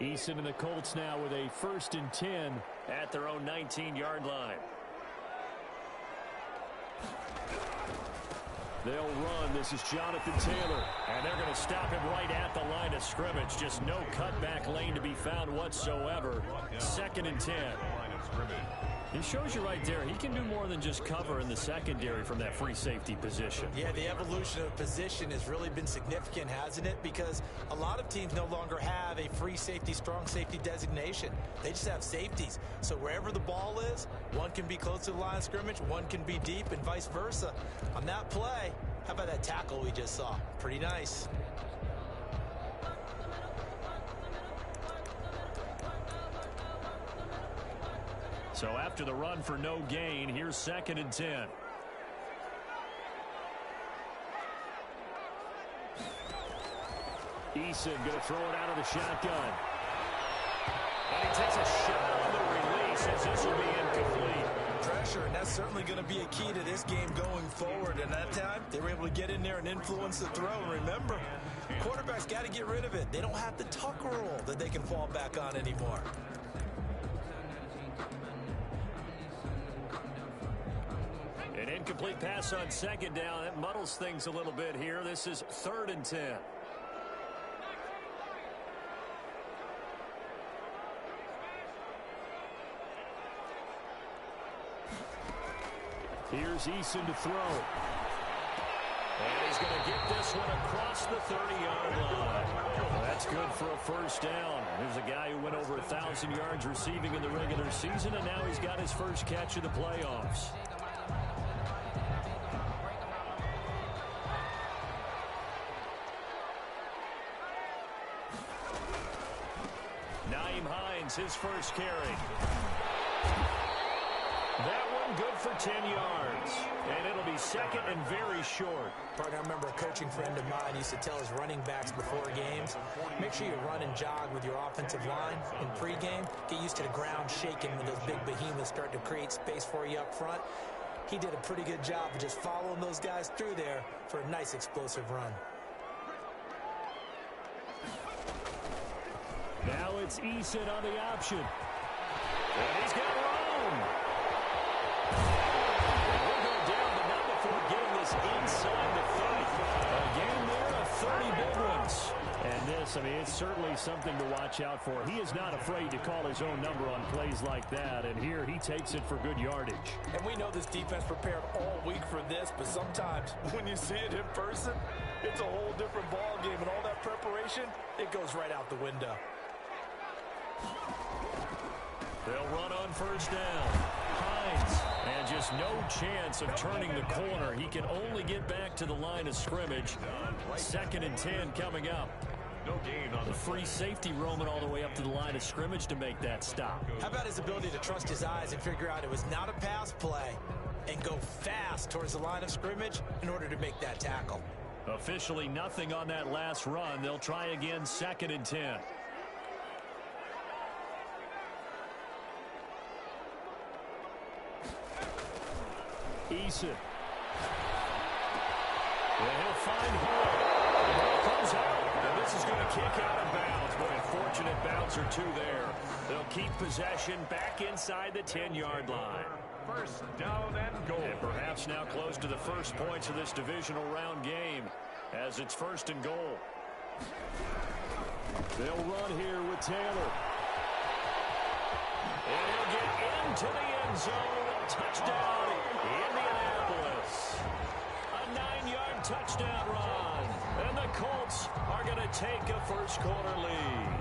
Eason and the Colts now with a 1st and 10 at their own 19-yard line. They'll run. This is Jonathan Taylor. And they're going to stop him right at the line of scrimmage. Just no cutback lane to be found whatsoever. 2nd and 10. He shows you right there, he can do more than just cover in the secondary from that free safety position. Yeah, the evolution of position has really been significant, hasn't it? Because a lot of teams no longer have a free safety, strong safety designation. They just have safeties. So wherever the ball is, one can be close to the line of scrimmage, one can be deep, and vice versa. On that play, how about that tackle we just saw? Pretty nice. So after the run for no gain, here's 2nd and 10. Eason going to throw it out of the shotgun. And he takes a shot on the release as this will be incomplete. Pressure, and that's certainly going to be a key to this game going forward. And that time, they were able to get in there and influence the throw. And remember, quarterbacks got to get rid of it. They don't have the tuck rule that they can fall back on anymore. An incomplete pass on 2nd down. That muddles things a little bit here. This is 3rd and 10. Here's Eason to throw. And he's going to get this one across the 30-yard line. Well, that's good for a 1st down. Here's a guy who went over 1,000 yards receiving in the regular season, and now he's got his first catch of the playoffs. Nyheim Hines, his first carry. That one good for 10 yards. And it'll be 2nd and very short. Partner, I remember a coaching friend of mine used to tell his running backs before games, make sure you run and jog with your offensive line in pregame. Get used to the ground shaking when those big behemoths start to create space for you up front. He did a pretty good job of just following those guys through there for a nice explosive run. Now it's Eason on the option. And he's got room. We'll go down, but not before getting this inside the 30. Again, there are 30 big ones. And this, I mean, it's certainly something to watch out for. He is not afraid to call his own number on plays like that. And here he takes it for good yardage. And we know this defense prepared all week for this, but sometimes when you see it in person, it's a whole different ball game. And all that preparation, it goes right out the window. They'll run on 1st down. Hines, and just no chance of turning the corner. He can only get back to the line of scrimmage. 2nd and 10 coming up. No gain on the free safety roaming all the way up to the line of scrimmage to make that stop. How about his ability to trust his eyes and figure out it was not a pass play and go fast towards the line of scrimmage in order to make that tackle? Officially nothing on that last run. They'll try again 2nd and 10. Eason. And he'll find Hall. The ball comes out. And this is going to kick out of bounds. But unfortunate bounce or two there. They'll keep possession back inside the 10-yard line. 1st down and goal. And perhaps now close to the first points of this divisional round game as it's 1st and goal. They'll run here with Taylor. And he'll get into the end zone. Touchdown, Indianapolis. A 9-yard touchdown run. And the Colts are going to take a first-quarter lead.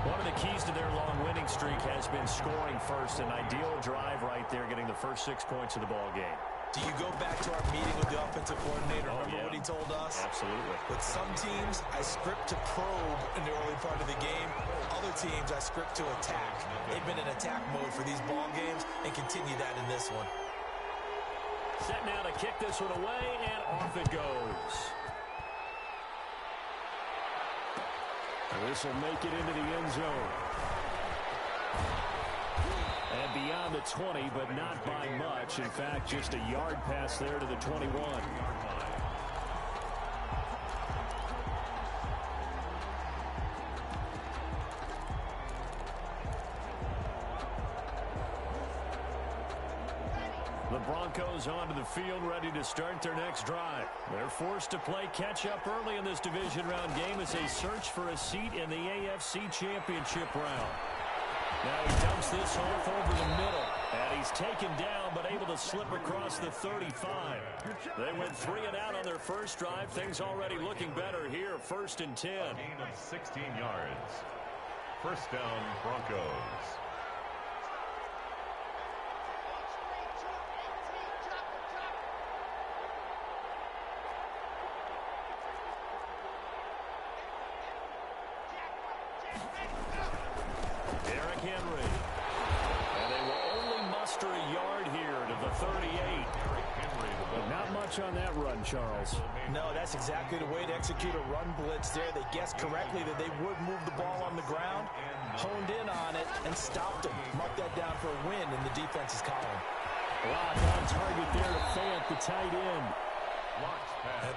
One of the keys to their long winning streak has been scoring first. An ideal drive right there, getting the first 6 points of the ball game. Do you go back to our meeting with the offensive coordinator? Remember what he told us? Absolutely. With some teams, I script to probe in the early part of the game. Other teams, I script to attack. They've been in attack mode for these ball games and continue that in this one. Set now to kick this one away, and off it goes. This will make it into the end zone. And beyond the 20, but not by much. In fact, just a yard pass there to the 21. The Broncos onto the field, ready to start their next drive. They're forced to play catch-up early in this division round game as they search for a seat in the AFC Championship round. Now he dumps this off over the middle, and he's taken down but able to slip across the 35. They went 3 and out on their first drive. Things already looking better here, 1st and 10. A gain of 16 yards. First down, Broncos. Derrick Henry. And they will only muster a yard here to the 38. But not much on that run, Charles. No, that's exactly the way to execute a run blitz there. They guessed correctly that they would move the ball on the ground, honed in on it, and stopped them. Mark that down for a win in the defense's column. Lock on target there to Fant, the tight end.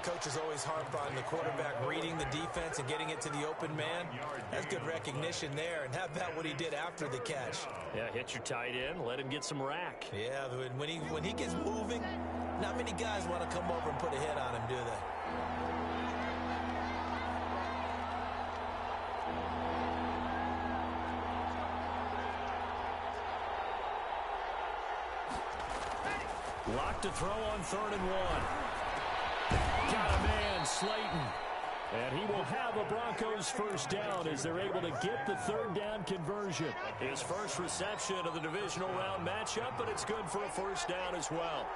Coaches always harp on the quarterback reading the defense and getting it to the open man. That's good recognition there. And how about what he did after the catch? Yeah, hit your tight end, let him get some rack. Yeah, when he gets moving, not many guys want to come over and put a hit on him, do they? Lock to throw on 3rd and 1. Got a man, Slayton. And he will have a Broncos first down as they're able to get the 3rd down conversion. His first reception of the divisional round matchup, but it's good for a first down as well.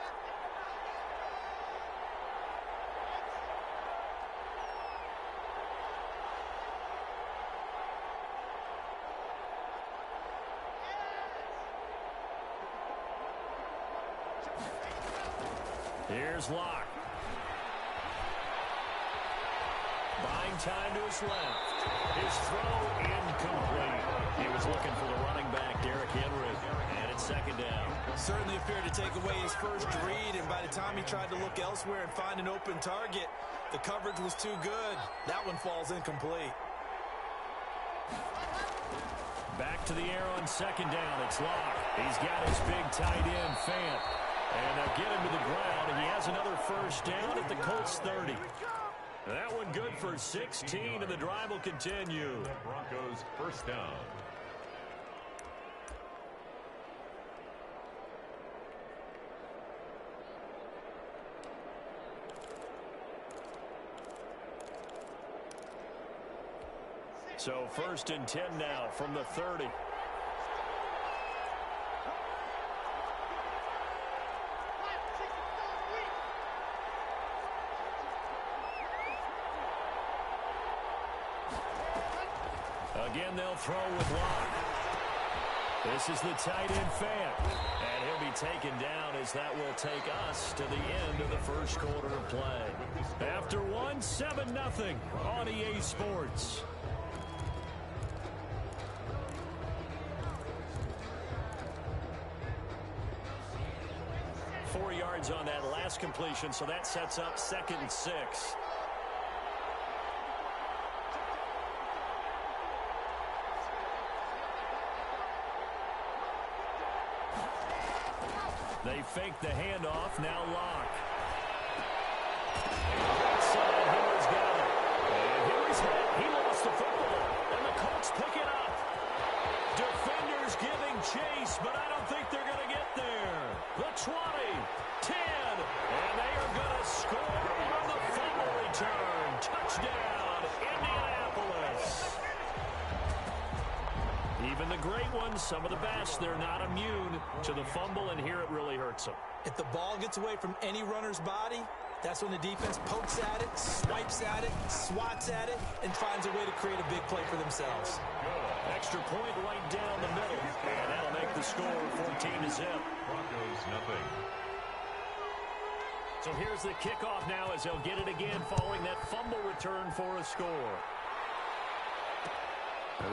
Here's Locke. Buying time to his left. His throw incomplete. He was looking for the running back, Derrick Henry. And it's 2nd down. Certainly appeared to take away his first read, and by the time he tried to look elsewhere and find an open target, the coverage was too good. That one falls incomplete. Back to the air on 2nd down. It's Locke. He's got his big tight end, Fant. And they'll get him to the ground, and he has another first down at the Colts 30. That one good for 16, and the drive will continue. Broncos first down. So 1st and 10 now from the 30. Again, they'll throw with Locke. This is the tight end, Fant. And he'll be taken down as that will take us to the end of the first quarter of play. After one, 7-0 on EA Sports. Four yards on that last completion, so that sets up 2nd and 6. They fake the handoff. Now Locke. Outside, Henry's got it. And Henry's hit. He lost the football. And the Colts pick it up. Defenders giving chase, but I don't think they're going to get there. The 20, 10, and they are going to score on the fumble return. Touchdown, Indianapolis. Even the great ones, some of the best, they're not immune to the fumble, and here it really hurts them. If the ball gets away from any runner's body, that's when the defense pokes at it, swipes at it, swats at it, and finds a way to create a big play for themselves. Extra point right down the middle, and that'll make the score 14-0. Broncos nothing. So here's the kickoff now as they'll get it again following that fumble return for a score.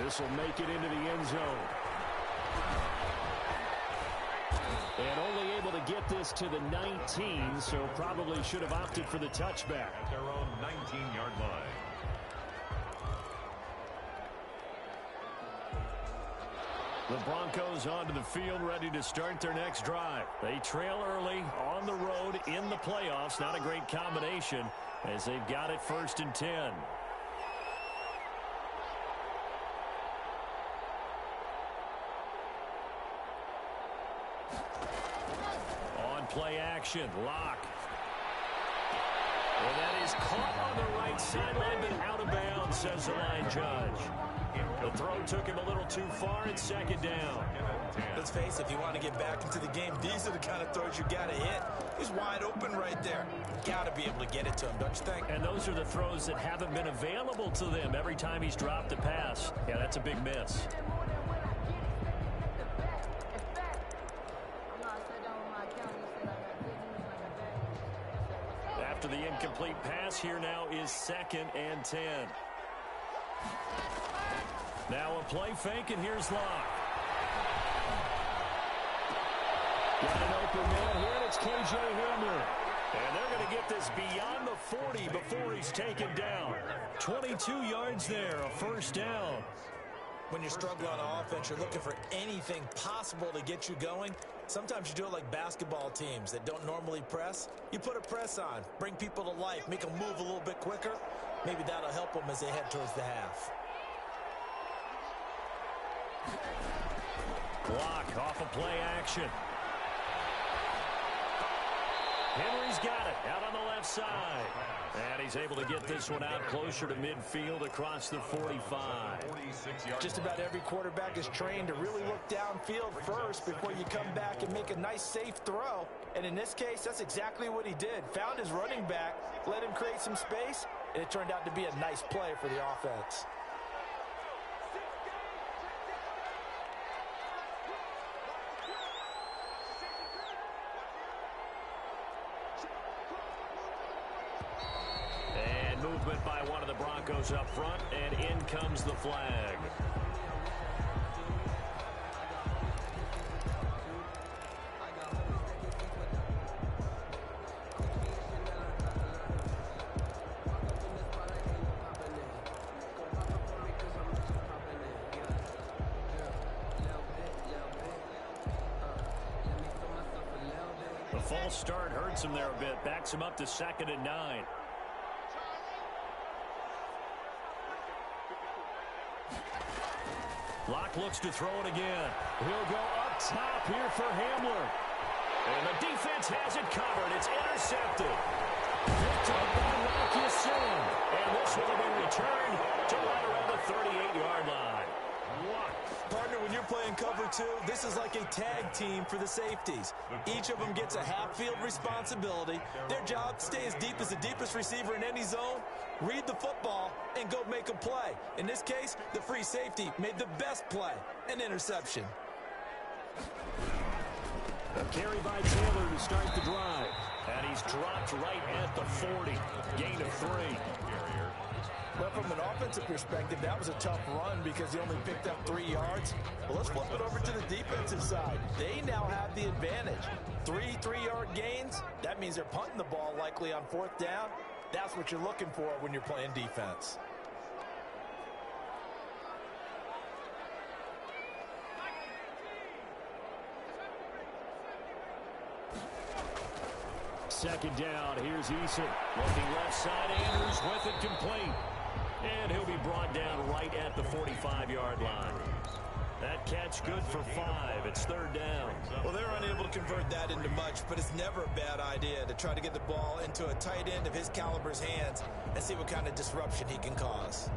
This will make it into the end zone. And only able to get this to the 19, so probably should have opted for the touchback. At their own 19-yard line. The Broncos onto the field ready to start their next drive. They trail early on the road in the playoffs. Not a great combination as they've got it 1st and 10. On play action, Locke. And that is caught on the right sideline, but out of bounds, says the line judge. The throw took him a little too far. It's 2nd down. Let's face it, if you want to get back into the game, these are the kind of throws you got to hit. He's wide open right there. Got to be able to get it to him, don't you think? And those are the throws that haven't been available to them every time he's dropped a pass. Yeah, that's a big miss. After the incomplete pass, here now is 2nd and 10. Now a play fake, and here's Locke. Got an open man here, and it's K.J. Hamler. And they're going to get this beyond the 40 before he's taken down. 22 yards there, a 1st down. When you're struggling on offense, you're looking for anything possible to get you going. Sometimes you do it like basketball teams that don't normally press. You put a press on, bring people to life, make them move a little bit quicker. Maybe that'll help them as they head towards the half. Block off of play action. Henry's got it out on the left side. And he's able to get this one out closer to midfield across the 45. Just about every quarterback is trained to really look downfield first before you come back and make a nice safe throw. And in this case, that's exactly what he did. Found his running back, let him create some space, and it turned out to be a nice play for the offense. Movement by one of the Broncos up front, and in comes the flag. The false start hurts him there a bit, backs him up to 2nd and 9. Locke looks to throw it again. He'll go up top here for Hamler. And the defense has it covered. It's intercepted. Picked up by Locke Yassin. And this will have been returned to right around the 38-yard line. Partner, when you're playing cover 2, this is like a tag team for the safeties. Each of them gets a half-field responsibility. Their job, stay as deep as the deepest receiver in any zone, read the football, and go make a play. In this case, the free safety made the best play, an interception. A carry by Taylor to start the drive. And he's dropped right at the 40. Gain of 3. Well, from an offensive perspective, that was a tough run because he only picked up 3 yards. Well, let's flip it over to the defensive side. They now have the advantage. 3 3-yard gains, that means they're punting the ball likely on 4th down. That's what you're looking for when you're playing defense. Second down, here's Eason. Looking left side, Andrews with it complete. And he'll be brought down right at the 45-yard line. That catch good for 5. It's 3rd down. Well, they're unable to convert that into much, but it's never a bad idea to try to get the ball into a tight end of his caliber's hands and see what kind of disruption he can cause.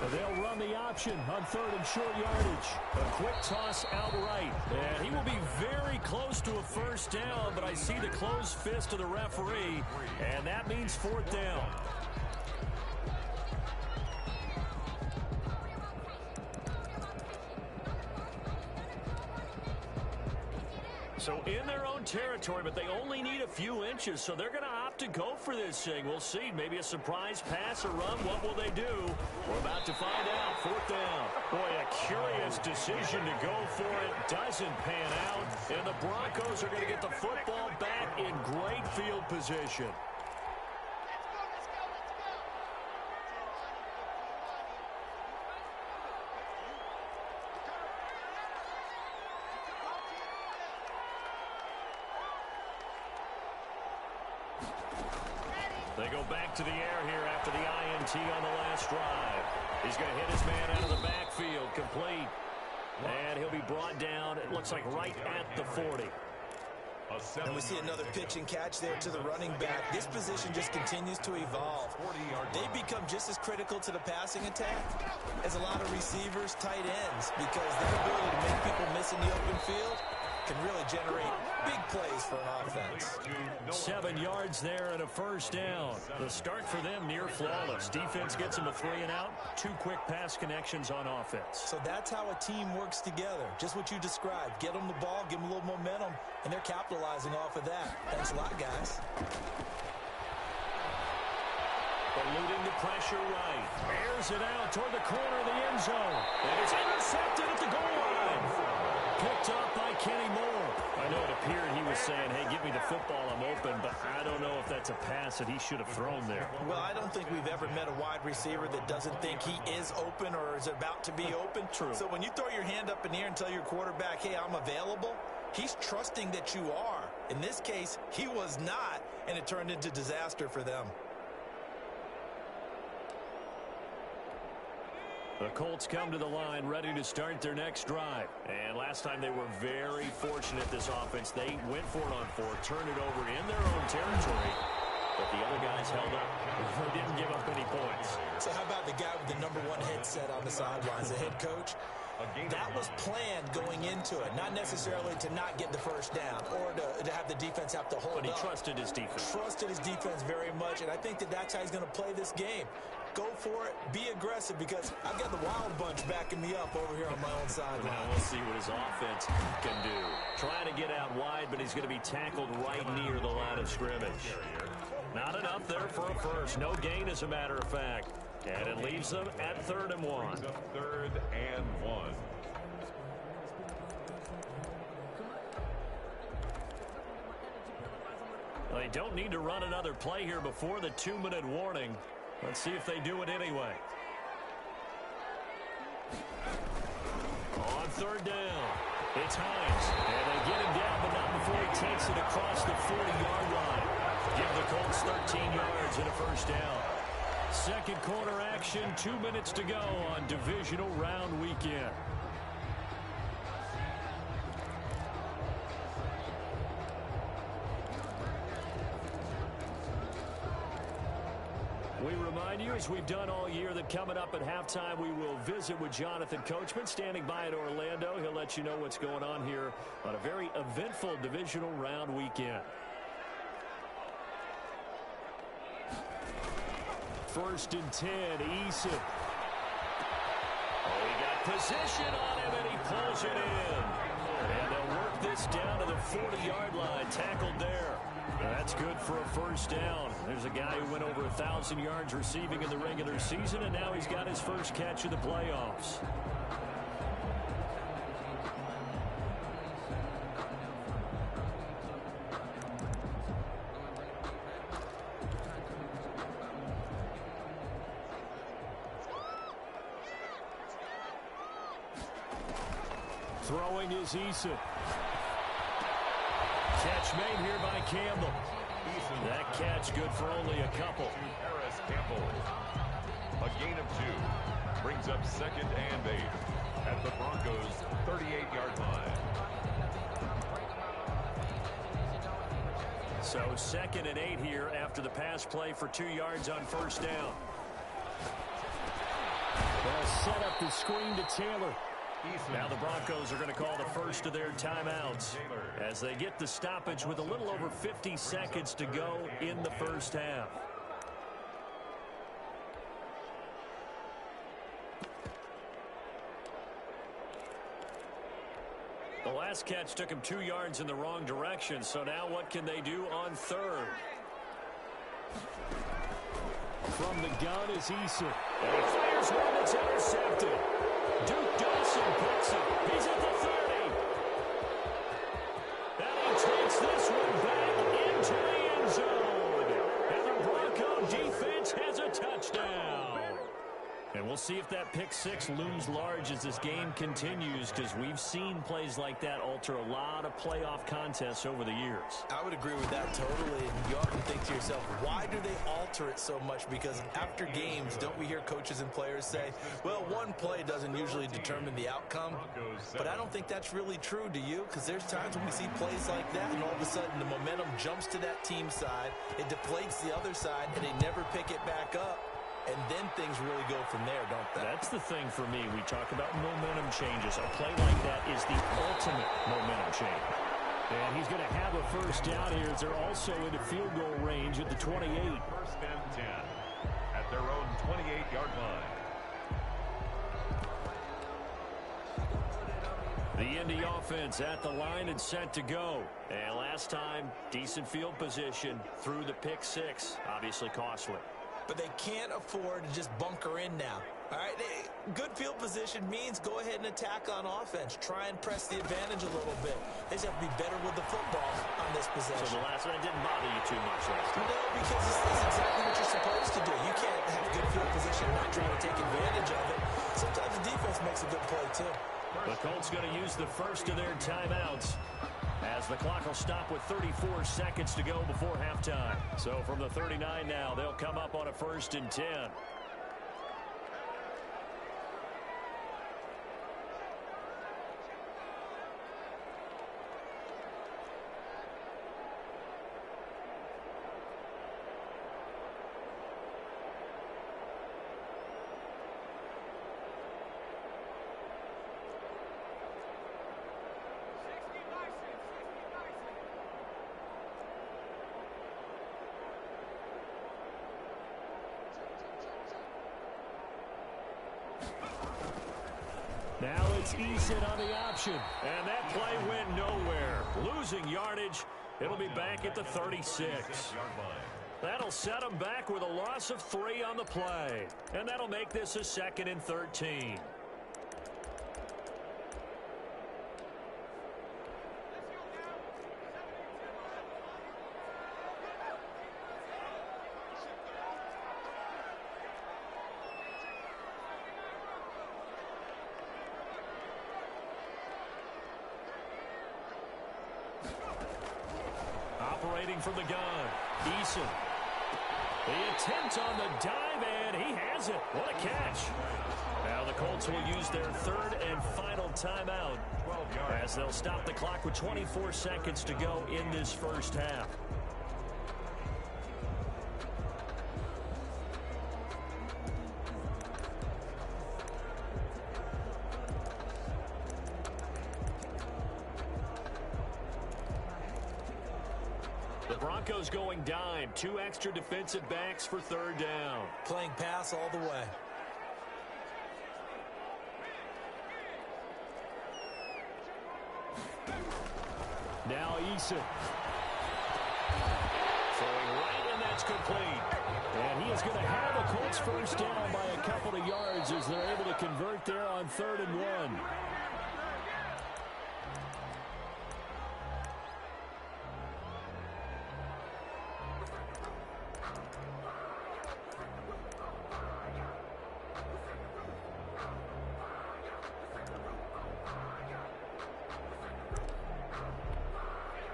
They'll run the option on 3rd and short yardage. A quick toss out right. And he will be very close to a 1st down, but I see the closed fist of the referee, and that means 4th down. So in their own territory, but they only need a few inches, so they're going to opt have to go for this thing. We'll see. Maybe a surprise pass or run. What will they do? We're about to find out. Fourth down. Boy, a curious decision to go for it. Doesn't pan out. And the Broncos are going to get the football back in great field position. They go back to the air here after the INT on the last drive. He's going to hit his man out of the backfield, complete. And he'll be brought down, it looks like right at the 40. And we see another pitch and catch there to the running back. This position just continues to evolve. They become just as critical to the passing attack as a lot of receivers, tight ends, because their ability to make people miss in the open field can really generate big plays for an offense. 7 yards there and a first down. The start for them near flawless. Defense gets them a 3 and out. 2 quick pass connections on offense. So that's how a team works together. Just what you described. Get them the ball, give them a little momentum, and they're capitalizing off of that. Thanks a lot, guys. Eluding the pressure right. Airs it out toward the corner of the end zone. And it's intercepted at the goal line. Picked up by Kenny Moore. I know it appeared he was saying, hey, give me the football, I'm open, but I don't know if that's a pass that he should have thrown there. Well, I don't think we've ever met a wide receiver that doesn't think he is open or is about to be open. True. So when you throw your hand up in the air and tell your quarterback, hey, I'm available, he's trusting that you are. In this case, he was not, and it turned into disaster for them. The Colts come to the line ready to start their next drive. And last time they were very fortunate, this offense. They went for it on 4, turned it over in their own territory. But the other guys held up. They didn't give up any points. So how about the guy with the #1 headset on the sidelines, the head coach? That was planned going into it, not necessarily to not get the first down or to have the defense have to hold up. But he trusted his defense. Trusted his defense very much, and I think that that's how he's going to play this game. Go for it, be aggressive, because I've got the wild bunch backing me up over here on my own sideline. Now we'll see what his offense can do. Trying to get out wide, but he's going to be tackled right near the line of scrimmage. Not enough there for a first. No gain, as a matter of fact. And it leaves them at 3rd and 1. 3rd and 1. Well, they don't need to run another play here before the 2-minute warning. Let's see if they do it anyway. On 3rd down, it's Hines. And they get him down, but not before he takes it across the 40-yard line. Give the Colts 13 yards and a first down. Second quarter action, 2 minutes to go on divisional round weekend. We remind you, as we've done all year, that coming up at halftime, we will visit with Jonathan Coachman, standing by at Orlando. He'll let you know what's going on here on a very eventful divisional round weekend. 1st and 10, Eason. Oh, he got position on him, and he pulls it in. And they'll work this down to the 40-yard line, tackled there. That's good for a first down. There's a guy who went over 1,000 yards receiving in the regular season, and now he's got his first catch of the playoffs. Throwing is Eason. Catch made here by Campbell. That catch good for only a couple. Harris Campbell. A gain of 2. Brings up 2nd and 8 at the Broncos' 38-yard line. So 2nd and 8 here after the pass play for 2 yards on first down. They'll set up the screen to Taylor. Now the Broncos are going to call the first of their timeouts as they get the stoppage with a little over 50 seconds to go in the first half. The last catch took him 2 yards in the wrong direction, so now what can they do on 3rd? From the gun is Eason. And he fires one that's intercepted. Duke Dawson picks it. He's at the 30. And he takes this one back into the end zone. And the Bronco defense has a touchdown. And we'll see if that pick six looms large as this game continues, because we've seen plays like that alter a lot of playoff contests over the years. I would agree with that totally. And you often think to yourself, why do they alter it so much? Because after games, don't we hear coaches and players say, well, one play doesn't usually determine the outcome. But I don't think that's really true, do you? Because there's times when we see plays like that, and all of a sudden the momentum jumps to that team side, it deflates the other side, and they never pick it back up. And then things really go from there, don't they? That's the thing for me. We talk about momentum changes. A play like that is the ultimate momentum change. And he's going to have a first down here as they're also into field goal range at the 28. First and 10 at their own 28-yard line. The Indy offense at the line and set to go. And last time, decent field position through the pick six. Obviously costly. But they can't afford to just bunker in now. All right, good field position means go ahead and attack on offense. Try and press the advantage a little bit. They just have to be better with the football on this possession. So the last one didn't bother you too much last time? No, because it's exactly what you're supposed to do. You can't have good field position and not trying to take advantage of it. Sometimes the defense makes a good play, too. The Colts going to use the first of their timeouts, as the clock will stop with 34 seconds to go before halftime. So from the 39 now, they'll come up on a 1st and 10. Now it's Eason on the option. And that play went nowhere. Losing yardage. It'll be back at the 36. That'll set them back with a loss of 3 on the play. And that'll make this a 2nd and 13. Operating from the gun, Eason. The attempt on the dive, and he has it. What a catch. Now the Colts will use their 3rd and final timeout as they'll stop the clock with 24 seconds to go in this first half. Broncos going dime. 2 extra defensive backs for 3rd down. Playing pass all the way. Now Eason. Throwing right, and that's complete. And he is going to have a Colts first down by a couple of yards as they're able to convert there on 3rd and 1.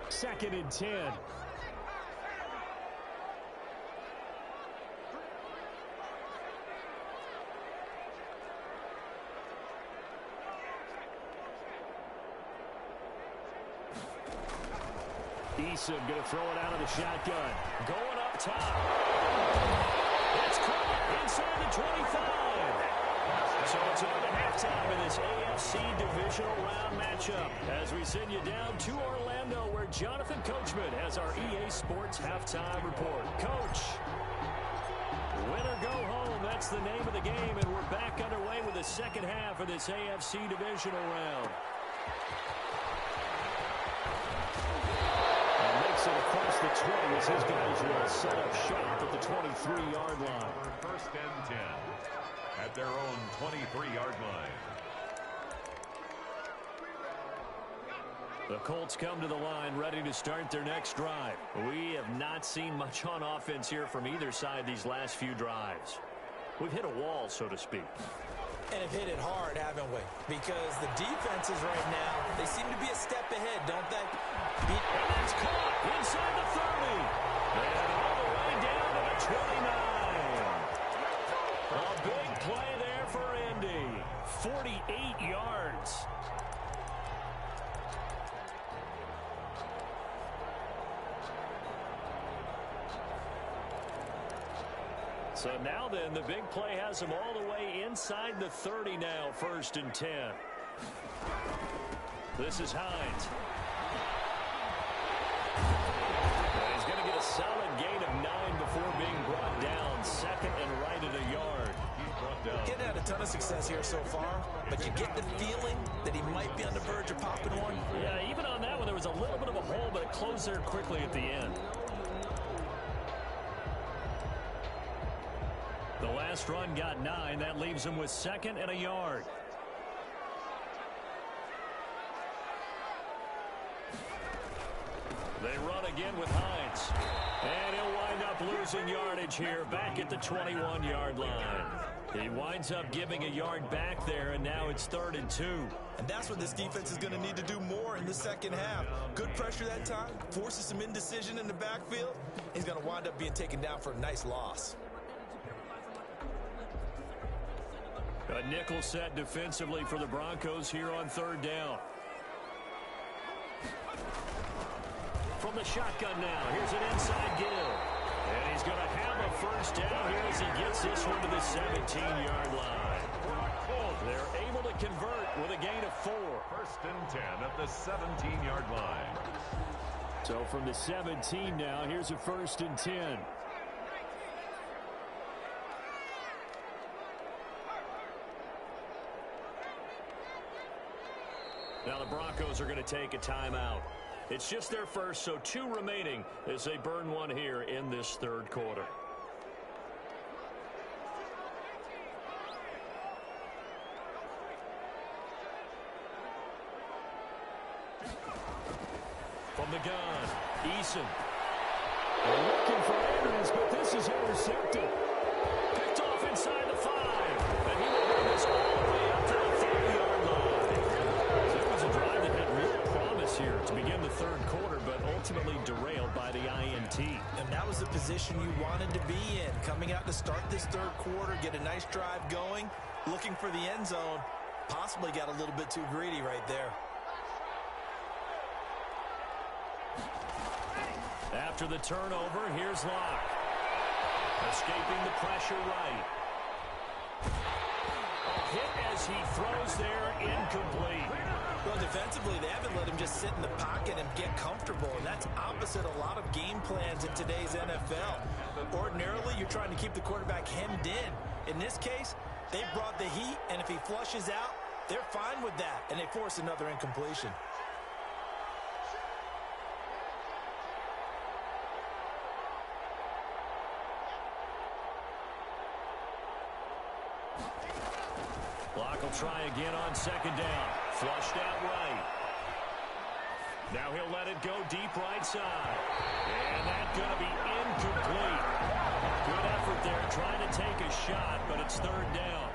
Second and 10. Eason going to throw it out of the shotgun. Going up top. It's caught inside the 25. So it's on to halftime in this AFC divisional round matchup as we send you down to Orlando, where Jonathan Coachman has our EA Sports halftime report. Coach, win or go home, that's the name of the game, and we're back underway with the second half of this AFC divisional round. And makes it across the 20 as his guys will set up shop at the 23-yard line. First and 10 at their own 23-yard line. The Colts come to the line ready to start their next drive. We have not seen much on offense here from either side these last few drives. We've hit a wall, so to speak. And have hit it hard, haven't we? Because the defenses right now, they seem to be a step ahead, don't they? And it's caught inside the 30. And all the way down to the 29. A big play there for Indy. 48 yards. So now then, the big play has him all the way inside the 30 now, 1st and 10. This is Hines. And he's going to get a solid gain of 9 before being brought down. 2nd and right at a yard. He's brought down. Getting had a ton of success here so far, but you get the feeling that he might be on the verge of popping one. Yeah, even on that one, there was a little bit of a hole, but it closed there quickly at the end. The last run got 9. That leaves him with 2nd and a yard. They run again with Hines. And he'll wind up losing yardage here back at the 21-yard line. He winds up giving a yard back there, and now it's 3rd and 2. And that's what this defense is going to need to do more in the second half. Good pressure that time, forces some indecision in the backfield. He's going to wind up being taken down for a nice loss. A nickel set defensively for the Broncos here on 3rd down. From the shotgun now, here's an inside give. And he's going to have a 1st down here as he gets this one to the 17-yard line. They're able to convert with a gain of 4. 1st and 10 at the 17-yard line. So from the 17 now, here's a 1st and 10. Now the Broncos are going to take a timeout. It's just their first, so 2 remaining as they burn one here in this 3rd quarter. From the gun, Eason. They're looking for Andrews, but this is intercepted. Picked off inside the 5. And he will bring this all the way up to the 30-yard line. So it was a drive that had real promise here to begin the 3rd quarter, but ultimately derailed by the INT. And that was the position you wanted to be in. Coming out to start this 3rd quarter, get a nice drive going, looking for the end zone. Possibly got a little bit too greedy right there. After the turnover, here's Locke. Escaping the pressure right. A hit as he throws there, incomplete. Well, defensively, they haven't let him just sit in the pocket and get comfortable, and that's opposite a lot of game plans in today's NFL. Ordinarily, you're trying to keep the quarterback hemmed in. In this case, they brought the heat, and if he flushes out, they're fine with that, and they force another incompletion. Locke will try again on 2nd down. Flushed out right. Now he'll let it go deep right side. And that's going to be incomplete. Good effort there trying to take a shot, but it's 3rd down.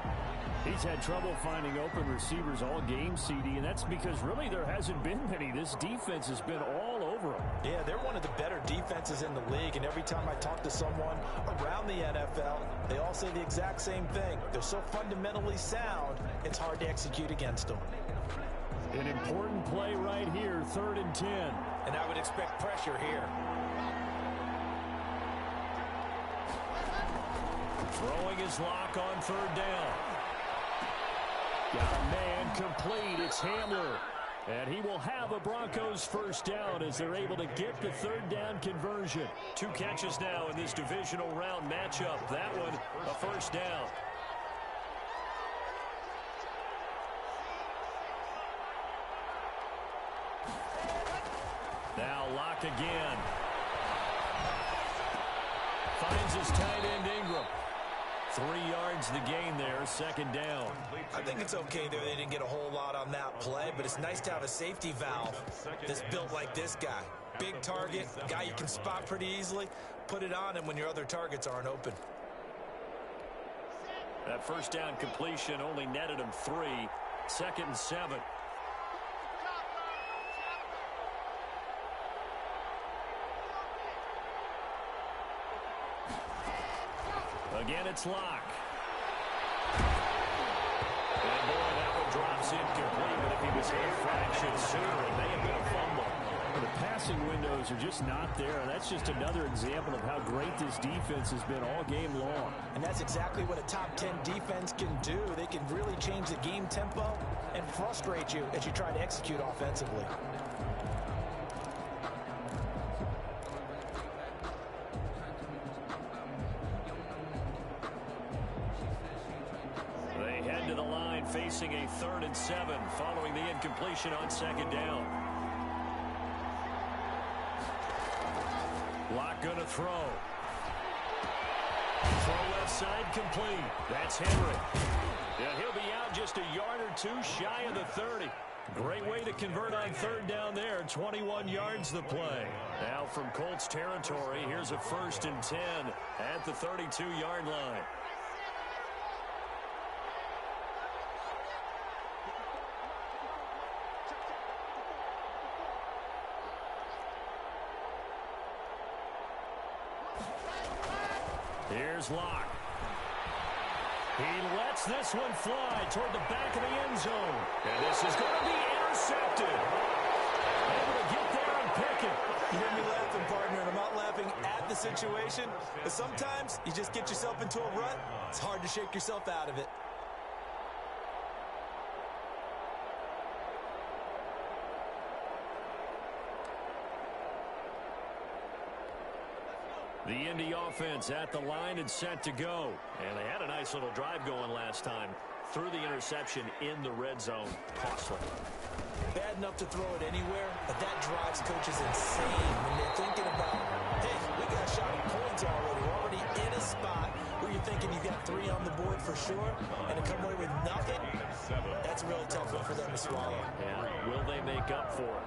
He's had trouble finding open receivers all game, CD, and that's because really there hasn't been many. This defense has been all over him. Yeah, they're one of the better defenses in the league, and every time I talk to someone around the NFL, they all say the exact same thing. They're so fundamentally sound, it's hard to execute against them. An important play right here, 3rd and 10. And I would expect pressure here. Throwing his Locke on 3rd down. Got a man complete. It's Hamler. And he will have a Broncos 1st down as they're able to get the 3rd down conversion. 2 catches now in this divisional round matchup. That one, a 1st down. Now Locke again. Finds his tight end Ingram. 3 yards the gain there, second down. I think it's okay there. They didn't get a whole lot on that play, but it's nice to have a safety valve that's built like this guy. Big target, guy you can spot pretty easily. Put it on him when your other targets aren't open. That first down completion only netted him 3. 2nd and 7. Again, it's Locke. And boy, that one drops incomplete, but if he was hit a fraction sooner, it may have been a fumble. The passing windows are just not there. That's just another example of how great this defense has been all game long. And that's exactly what a top 10 defense can do. They can really change the game tempo and frustrate you as you try to execute offensively. They head to the line facing a 3rd and 7 following the incompletion on 2nd down. Locke gonna throw. Throw left side complete. That's Henry. Yeah, he'll be out just a yard or 2 shy of the 30. Great way to convert on 3rd down there. 21 yards the play. Now from Colts territory, here's a 1st and 10 at the 32-yard line. Here's Locke. He lets this one fly toward the back of the end zone. And this is going to be intercepted. Able to get there and pick it. You hear me laughing, partner, and I'm not laughing at the situation. But sometimes you just get yourself into a rut. It's hard to shake yourself out of it. The Indy offense at the line and set to go. And they had a nice little drive going last time. Threw the interception in the red zone. Costly. Bad enough to throw it anywhere, but that drives coaches insane when they're thinking about, hey, we got a shot at points already. We're already in a spot where you're thinking you've got 3 on the board for sure, and to come away with nothing, that's a really tough one for them to swallow. Yeah, will they make up for it?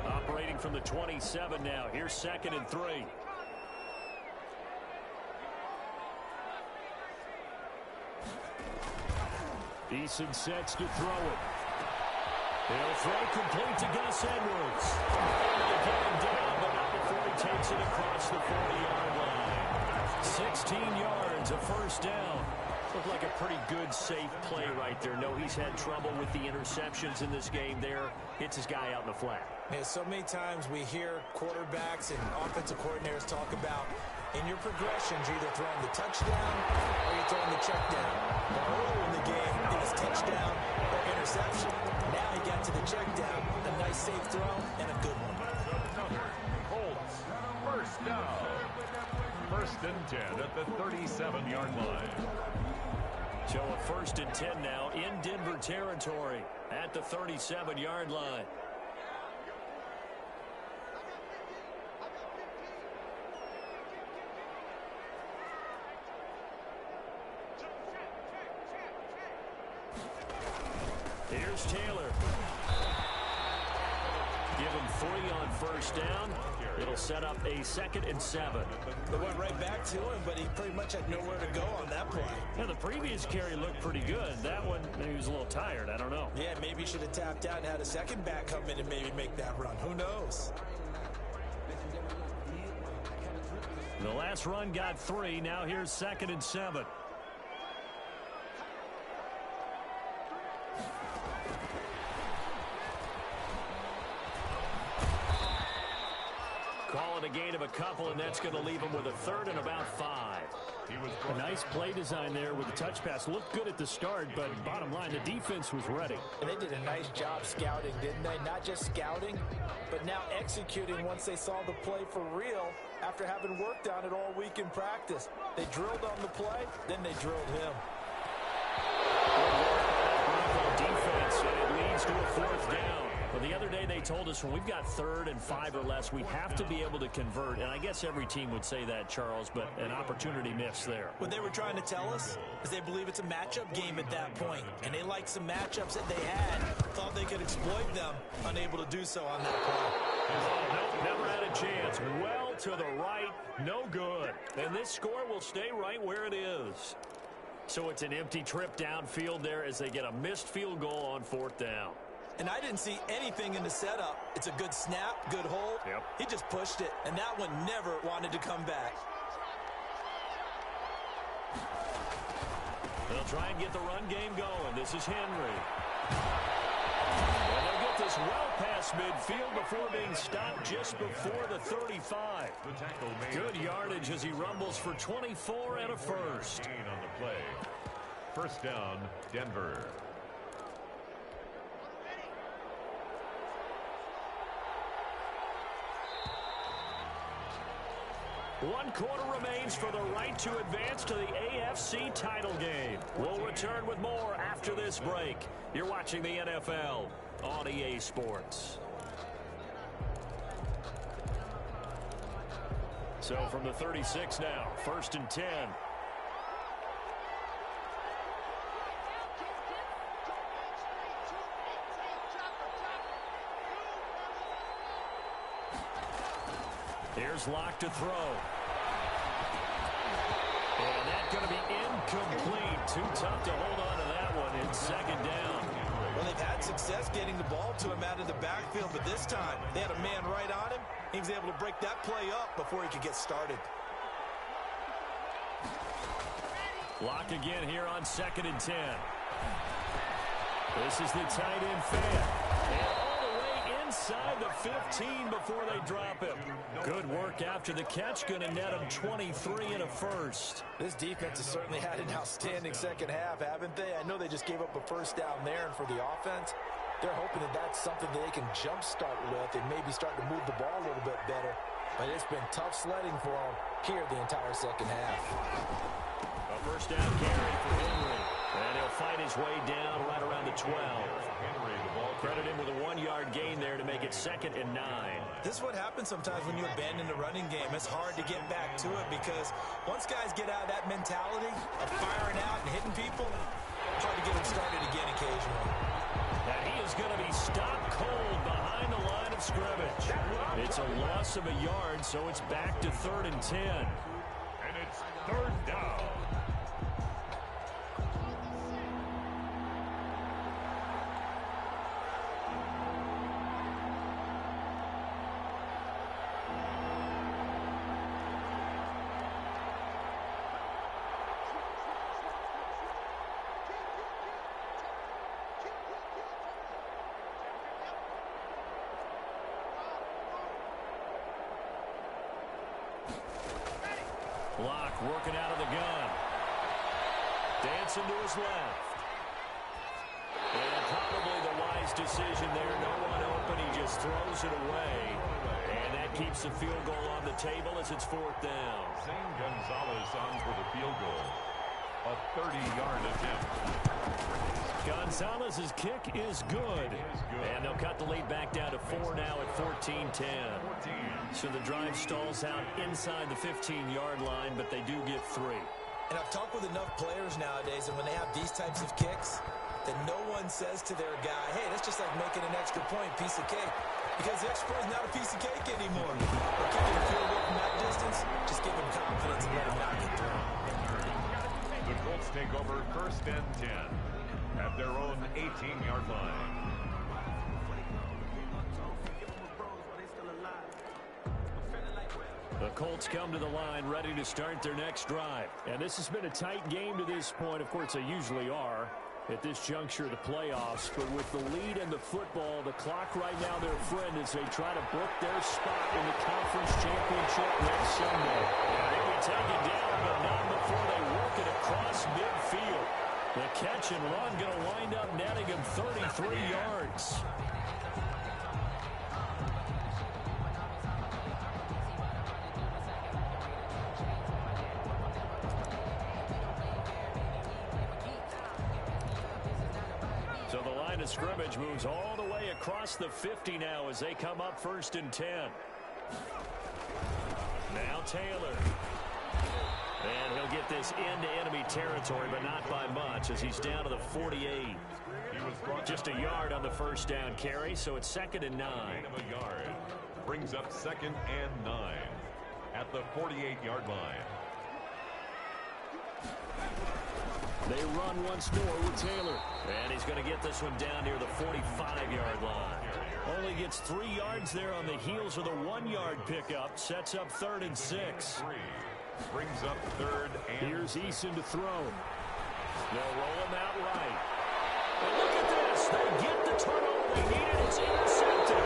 Operating from the 27 now. Here's 2nd and 3. Eason sets to throw it. He'll throw complete to Gus Edwards. They'll get him down, but not before he takes it across the 40-yard line. 16 yards, a 1st down. Looked like a pretty good, safe play right there. No, he's had trouble with the interceptions in this game there. Hits his guy out in the flat. Yeah, so many times we hear quarterbacks and offensive coordinators talk about in your progressions, you're either throwing the touchdown or you're throwing the check down. But earlier in the game, it was touchdown or interception. Now he got to the check down, a nice safe throw, and a good one. Colts, 1st down. 1st and 10 at the 37-yard line. So a 1st and 10 now in Denver territory at the 37-yard line. Here's Taylor. Give him 3 on 1st down. It'll set up a 2nd and 7. They went right back to him, but he pretty much had nowhere to go on that play. Yeah, the previous carry looked pretty good. That one, maybe he was a little tired. I don't know. Yeah, maybe he should have tapped out and had a second back come in and maybe make that run. Who knows? The last run got 3. Now here's 2nd and 7. Call it a gain of a couple, and that's going to leave him with a 3rd and about 5. A nice play design there with the touch pass. Looked good at the start, but bottom line, the defense was ready. And they did a nice job scouting, didn't they? Not just scouting, but now executing once they saw the play for real after having worked on it all week in practice. They drilled on the play, then they drilled him. leads to a 4th down. Well, the other day they told us when we've got 3rd and 5 or less, we have to be able to convert. And I guess every team would say that, Charles, but an opportunity missed there. What they were trying to tell us is they believe it's a matchup game at that point, and they like some matchups that they had, thought they could exploit them, unable to do so on that play. Nope, never had a chance. Well to the right, no good. And this score will stay right where it is. So it's an empty trip downfield there as they get a missed field goal on 4th down. And I didn't see anything in the setup. It's a good snap, good hold. Yep. He just pushed it, and that one never wanted to come back. They'll try and get the run game going. This is Henry. And they'll get this well past midfield before being stopped just before the 35. Good yardage as he rumbles for 24 and a first. On the play. First down, Denver. One quarter remains for the right to advance to the AFC title game. We'll return with more after this break. You're watching the NFL on EA Sports. So from the 36 now, 1st and 10. Here's Locke to throw. And that's going to be incomplete. Too tough to hold on to that one. It's 2nd down. Well, they've had success getting the ball to him out of the backfield, but this time they had a man right on him. He was able to break that play up before he could get started. Locke again here on 2nd and 10. This is the tight end fan. And all the way inside the 15 before they drop him. Good work after the catch. Going to net him 23 and a first. This defense has certainly had an outstanding second half, haven't they? I know they just gave up a first down there, and for the offense, they're hoping that that's something that they can jumpstart with and maybe start to move the ball a little bit better. But it's been tough sledding for them here the entire second half. A first down carry for Henry. And he'll fight his way down right around the 12. Henry, the ball Credit him with a 1-yard gain there to make it 2nd and 9. This is what happens sometimes when you abandon the running game. It's hard to get back to it because once guys get out of that mentality of firing out and hitting people, it's hard to get them started again occasionally. And he is going to be stopped cold behind the line of scrimmage. It's a loss of a yard, so it's back to 3rd and 10. And it's 3rd down. Locke working out of the gun. Dancing to his left. And probably the wise decision there. No one open. He just throws it away. And that keeps the field goal on the table as it's 4th down. Zane Gonzalez on for the field goal. A 30-yard attempt. Gonzalez's kick is good. And they'll cut the lead back down to 4 now at 14-10. So the drive stalls out inside the 15-yard line, but they do get 3. And I've talked with enough players nowadays, and when they have these types of kicks, that no one says to their guy, hey, that's just like making an extra point, piece of cake. Because the extra point is not a piece of cake anymore. They're kicking the field goal from that distance, just give them confidence and let them knock it through. The Colts take over 1st and 10 at their own 18-yard line. The Colts come to the line ready to start their next drive. And this has been a tight game to this point. Of course, they usually are at this juncture of the playoffs. But with the lead and the football, the clock right now their friend as they try to book their spot in the conference championship next Sunday. And they'll be taken down, but not before they work it across midfield. The catch and run going to wind up netting him 33 yards. line of scrimmage, moves all the way across the 50 now as they come up 1st and 10. Now Taylor. And he'll get this into enemy territory, but not by much as he's down to the 48. Just a yard on the 1st down carry, so it's 2nd and 9. Gain of a yard. Brings up 2nd and 9 at the 48-yard line. They run once more with Taylor. And he's going to get this one down near the 45-yard line. Only gets 3 yards there on the heels of the 1-yard pickup. Sets up 3rd and 6. Brings up 3rd and... Here's Eason to throw. They'll roll him out right. And look at this. They get the turnover they needed. It's intercepted.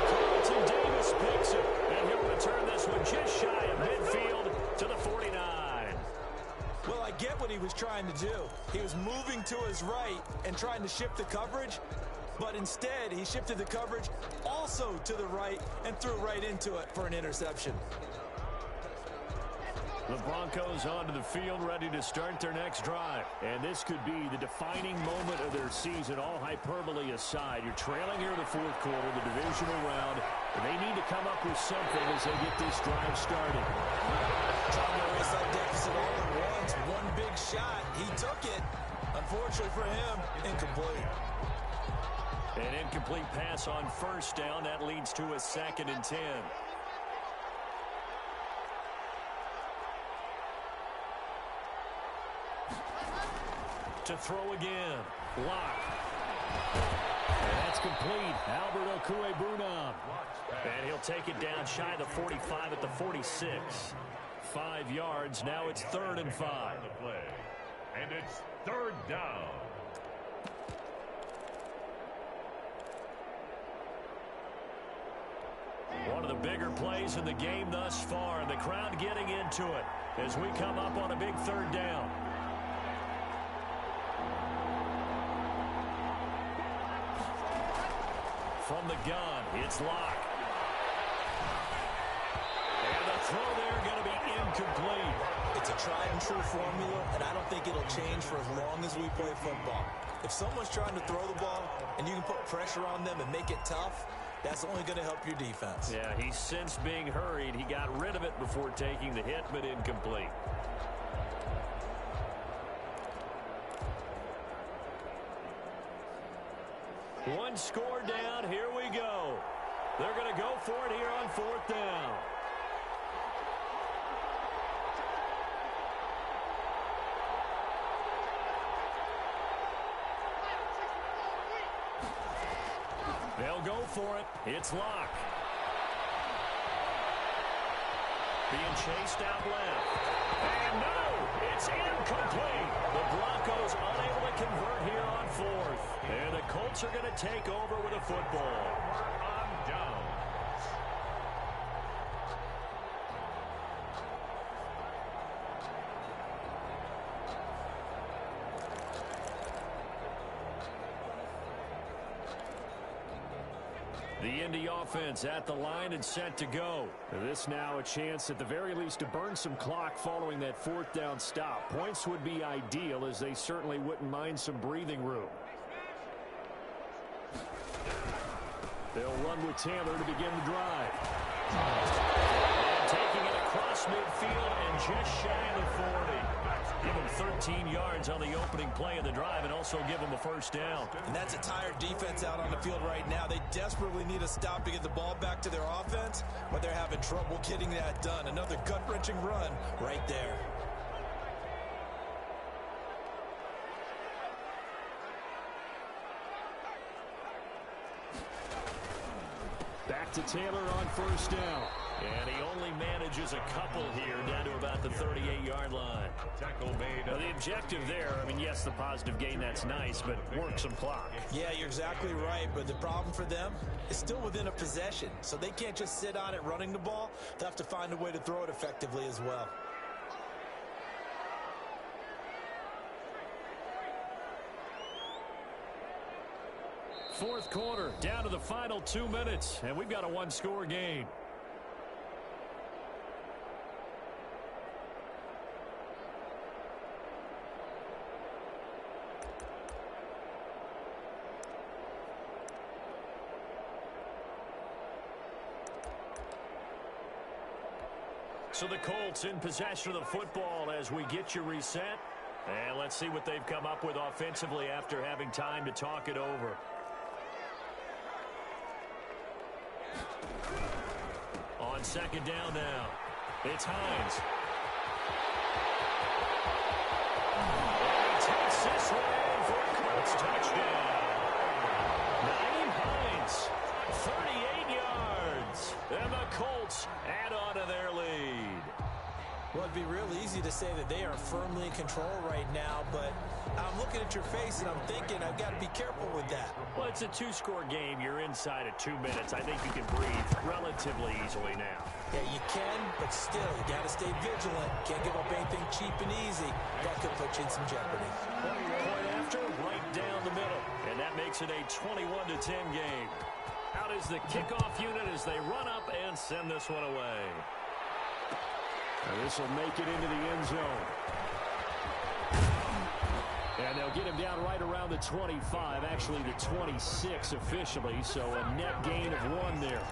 Carlton Davis picks it. And he'll return this one just shy of midfield to the 49. Well, I get what he was trying to do. He was moving to his right and trying to shift the coverage, but instead he shifted the coverage also to the right and threw right into it for an interception. The Broncos onto the field, ready to start their next drive. And this could be the defining moment of their season, all hyperbole aside. You're trailing here in the 4th quarter, the divisional round, and they need to come up with something as they get this drive started. Trying to erase that deficit all at once. One big shot. He took it. Unfortunately for him, incomplete. An incomplete pass on 1st down. That leads to a 2nd and 10. To throw again. Lock. And that's complete. Albert Okwuegbunam. And he'll take it down shy of the 45 at the 46. 5 yards. Now it's 3rd and 5. And it's 3rd down. One of the bigger plays in the game thus far, and the crowd getting into it as we come up on a big 3rd down. From the gun, it's Locke. And the throw there going to be incomplete. It's a tried and true formula, and I don't think it'll change for as long as we play football. If someone's trying to throw the ball and you can put pressure on them and make it tough, that's only going to help your defense. Yeah, he's since being hurried. He got rid of it before taking the hit, but incomplete. One score down. Here we go. They're going to go for it here on 4th down. They'll go for it. It's Locke. Being chased out left. And no, it's incomplete. The Broncos unable to convert here on 4th. And the Colts are going to take over with a football. On down. The Indy offense at the line and set to go. This now a chance at the very least to burn some clock following that 4th down stop. Points would be ideal as they certainly wouldn't mind some breathing room. They'll run with Taylor to begin the drive. And taking it across midfield and just shy of the 40. Give them 13 yards on the opening play of the drive and also give them a 1st down. And that's a tired defense out on the field right now. They desperately need a stop to get the ball back to their offense, but they're having trouble getting that done. Another gut-wrenching run right there. Back to Taylor on 1st down. And he only manages a couple here down to about the 38-yard line. Tackle made. Well, the objective there, I mean, yes, the positive gain, that's nice, but work some clock. Yeah, you're exactly right, but the problem for them is still within a possession, so they can't just sit on it running the ball. They'll have to find a way to throw it effectively as well. Fourth quarter, down to the final 2 minutes, and we've got a one-score game. So the Colts in possession of the football as we get you reset. And let's see what they've come up with offensively after having time to talk it over. On second down now, it's Hines. And he takes this one in for a Colts touchdown. Nyheim Hines, 38 yards. And the Colts add on to their lead. Well, it'd be real easy to say that they are firmly in control right now, but I'm looking at your face and I'm thinking I've got to be careful with that. Well, it's a two-score game. You're inside of 2 minutes. I think you can breathe relatively easily now. Yeah, you can, but still, you got to stay vigilant. Can't give up anything cheap and easy. That could put you in some jeopardy. Point after, right down the middle. And that makes it a 21-10 game. Out is the kickoff unit as they run up and send this one away. And this will make it into the end zone. And they'll get him down right around the 25, actually the 26 officially, so a net gain of 1 there.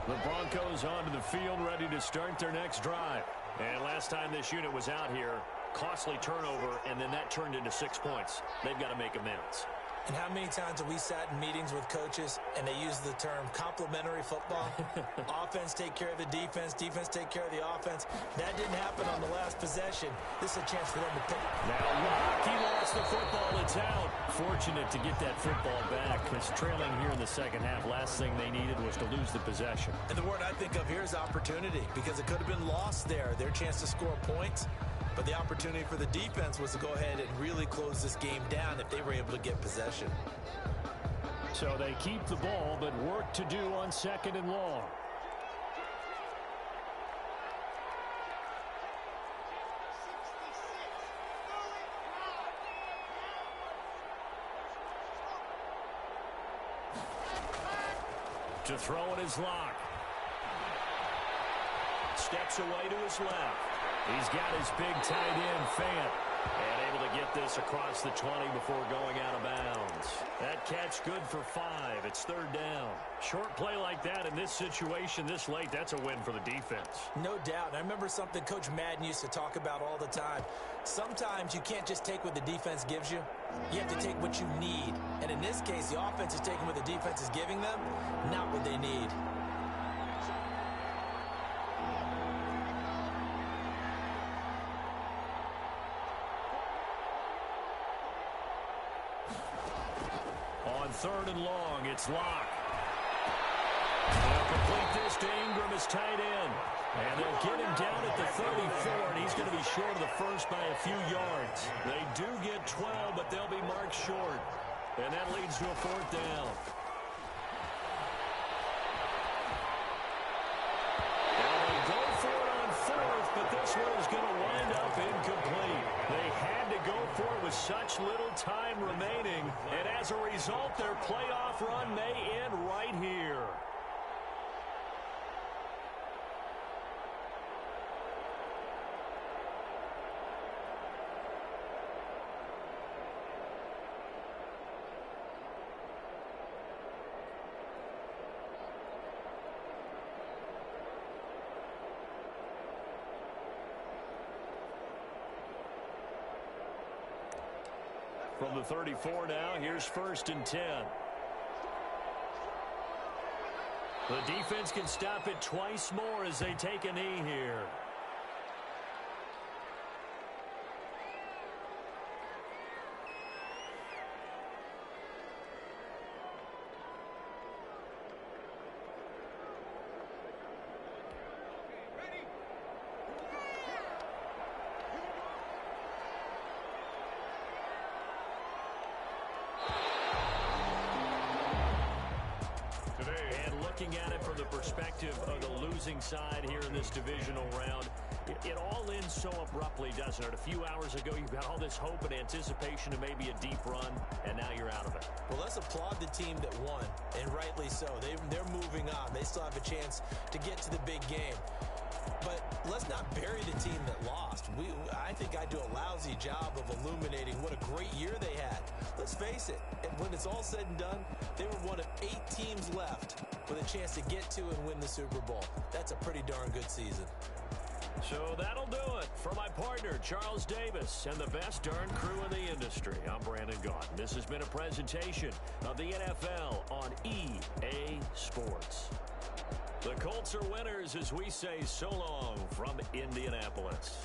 The Broncos onto the field, ready to start their next drive. And last time this unit was out here, costly turnover, and then that turned into 6 points. They've got to make amends. And how many times have we sat in meetings with coaches and they use the term complementary football? Offense take care of the defense, defense take care of the offense. That didn't happen on the last possession. This is a chance for them to pick. Now Locke, he lost the football. It's out. Fortunate to get that football back because trailing here in the second half, last thing they needed was to lose the possession. And the word I think of here is opportunity, because it could have been lost there. Their chance to score points. But the opportunity for the defense was to go ahead and really close this game down if they were able to get possession. So they keep the ball, but work to do on second and long. To throw it is Locke. Steps away to his left. He's got his big tight end, Fant, and able to get this across the 20 before going out of bounds. That catch good for 5. It's third down. Short play like that in this situation this late, that's a win for the defense. No doubt. And I remember something Coach Madden used to talk about all the time. Sometimes you can't just take what the defense gives you. You have to take what you need. And in this case, the offense is taking what the defense is giving them, not what they need. Third and long, it's Locke. They'll complete this to Ingram as tight end. And they'll get him down at the 34, and he's going to be short of the first by a few yards. They do get 12, but they'll be marked short. And that leads to a fourth down. Now they go for it on fourth, but this one is going to wind up incomplete. They had to go for it with such little time remaining, and as a result, their playoff run may end right here. From the 34 now, here's first and 10. The defense can stop it twice more as they take a knee here. Looking at it from the perspective of the losing side here in this divisional round, it all ends so abruptly, doesn't it? A few hours ago, you've got all this hope and anticipation of maybe a deep run, and now you're out of it. Well, let's applaud the team that won, and rightly so. They're moving on. They still have a chance to get to the big game. But let's not bury the team that lost. I think I do a lousy job of illuminating what a great year they had. Let's face it, and when it's all said and done, they were one of 8 teams left with a chance to get to and win the Super Bowl. That's a pretty darn good season. So that'll do it for my partner, Charles Davis, and the best darn crew in the industry. I'm Brandon Gaudin. This has been a presentation of the NFL on EA Sports. The Colts are winners as we say so long from Indianapolis.